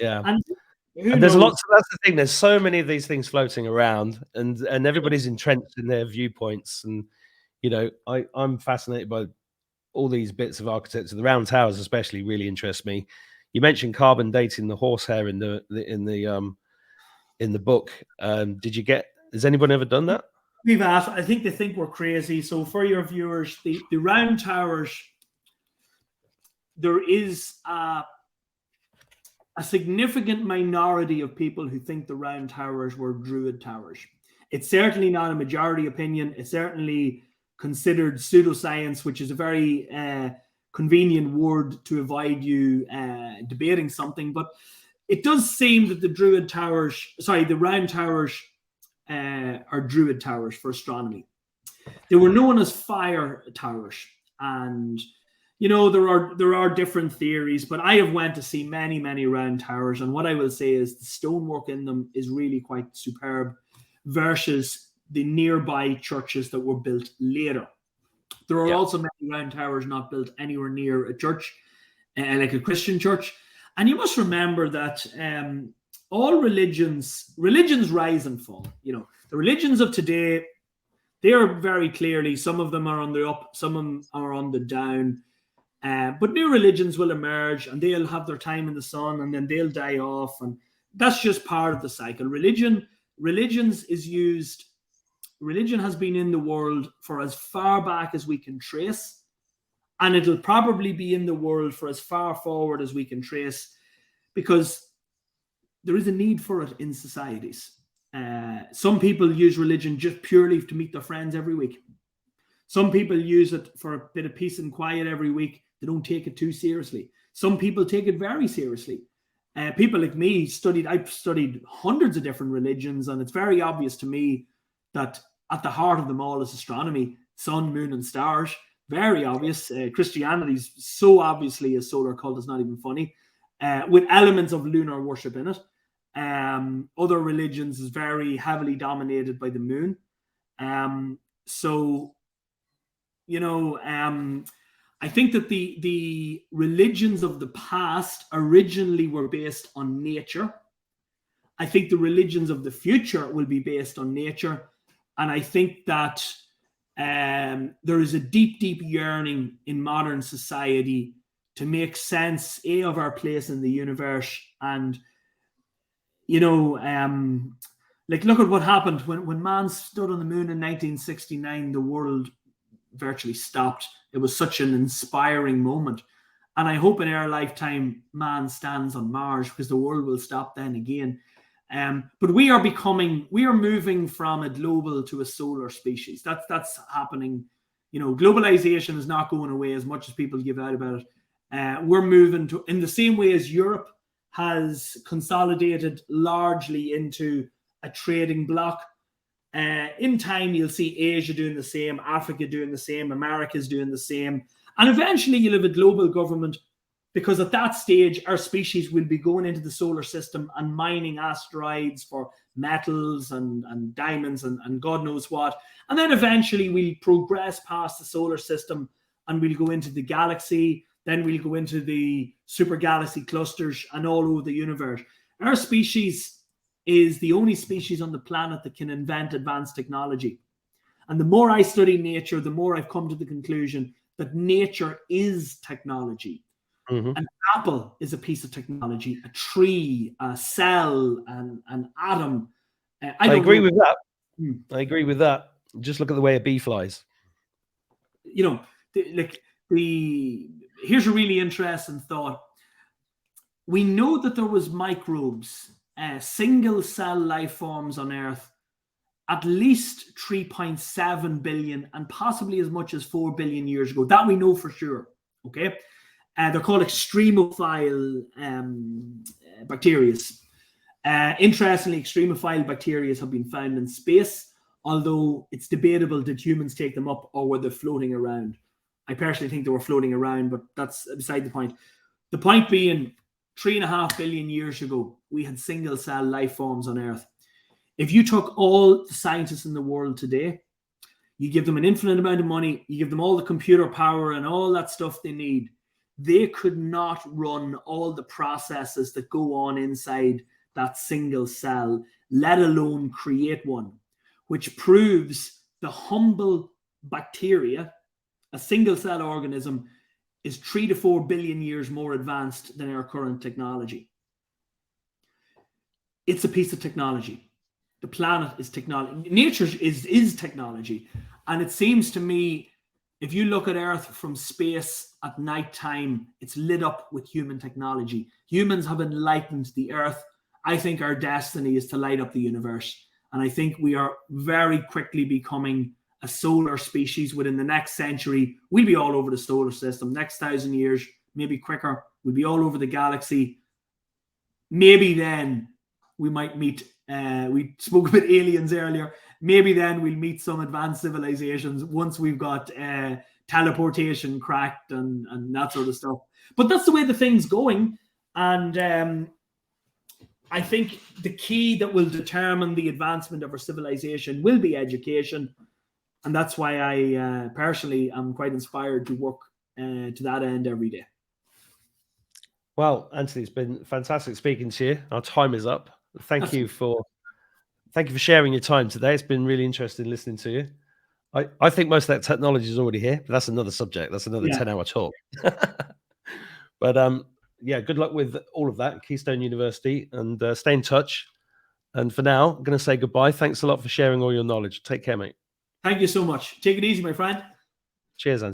And there's lots of, that's the thing. There's so many of these things floating around, and everybody's entrenched in their viewpoints. And I'm fascinated by all these bits of architecture. The round towers, especially, really interest me. You mentioned carbon dating the horsehair in the book. Has anyone ever done that? We've asked. I think they think we're crazy. So for your viewers, the round towers, there is a significant minority of people who think the round towers were Druid towers. It's certainly not a majority opinion. It's certainly considered pseudoscience, which is a very convenient word to avoid you debating something. But it does seem that the round towers are Druid towers for astronomy. They were known as fire towers, and there are different theories, but I have went to see many round towers, and what I will say is the stonework in them is really quite superb versus the nearby churches that were built later. There are also many round towers not built anywhere near a church, like a Christian church. And you must remember that all religions rise and fall. The religions of today, they are very clearly, some of them are on the up, some of them are on the down. But new religions will emerge, and they'll have their time in the sun, and then they'll die off, and that's just part of the cycle. Religion has been in the world for as far back as we can trace, and it'll probably be in the world for as far forward as we can trace, because there is a need for it in societies. Some people use religion just purely to meet their friends every week. Some people use it for a bit of peace and quiet every week. They don't take it too seriously. Some people take it very seriously. People like me I've studied hundreds of different religions, and it's very obvious to me that at the heart of them all is astronomy, sun, moon, and stars. Very obvious. Christianity's so obviously a solar cult, it's not even funny, with elements of lunar worship in it. Other religions is very heavily dominated by the moon. I think that the religions of the past originally were based on nature. I think the religions of the future will be based on nature. And I think that there is a deep yearning in modern society to make sense, of our place in the universe. And, look at what happened when man stood on the moon in 1969, the world virtually stopped. It was such an inspiring moment. And I hope in our lifetime, man stands on Mars, because the world will stop then again. But we are moving from a global to a solar species. That's happening. Globalization is not going away as much as people give out about it. We're moving to, in the same way as Europe has consolidated largely into a trading bloc. In time, you'll see Asia doing the same, Africa doing the same, America's doing the same. And eventually you'll have a global government, because at that stage, our species will be going into the solar system and mining asteroids for metals and diamonds and God knows what. And then eventually we'll progress past the solar system and we'll go into the galaxy. Then we'll go into the super galaxy clusters and all over the universe. Our species is the only species on the planet that can invent advanced technology. And the more I study nature, the more I've come to the conclusion that nature is technology. Mm-hmm. An apple is a piece of technology, a tree, a cell, an atom. I agree with that. Hmm. I agree with that. Just look at the way a bee flies. You know, here's a really interesting thought. We know that there was microbes, single cell life forms on Earth, at least 3.7 billion and possibly as much as 4 billion years ago. That we know for sure. Okay. They're called extremophile bacteria. Interestingly, extremophile bacteria have been found in space, although it's debatable did humans take them up or were they floating around. I personally think they were floating around, but that's beside the point. The point being, 3.5 billion years ago, we had single cell life forms on Earth. If you took all the scientists in the world today, you give them an infinite amount of money, you give them all the computer power and all that stuff they need, they could not run all the processes that go on inside that single cell, let alone create one, which proves the humble bacteria, a single cell organism, is 3 to 4 billion years more advanced than our current technology. It's a piece of technology. The planet is technology. Nature is technology. And it seems to me, if you look at Earth from space at night time, it's lit up with human technology. Humans have enlightened the Earth. I think our destiny is to light up the universe. And I think we are very quickly becoming a solar species. Within the next century, we'll be all over the solar system. Next 1,000 years, maybe quicker, we'll be all over the galaxy. Maybe then we might meet, we spoke about aliens earlier, maybe then we'll meet some advanced civilizations once we've got teleportation cracked and that sort of stuff. But that's the way the thing's going. And I think the key that will determine the advancement of our civilization will be education. And that's why I personally am quite inspired to work to that end every day. Well, Anthony, it's been fantastic speaking to you. Our time is up. Thank you for sharing your time today. It's been really interesting listening to you. I think most of that technology is already here, but that's another subject. That's another 10-hour talk. But yeah, good luck with all of that, Keystone University, and stay in touch. And for now, I'm going to say goodbye. Thanks a lot for sharing all your knowledge. Take care, mate. Thank you so much. Take it easy, my friend. Cheers, Anthony.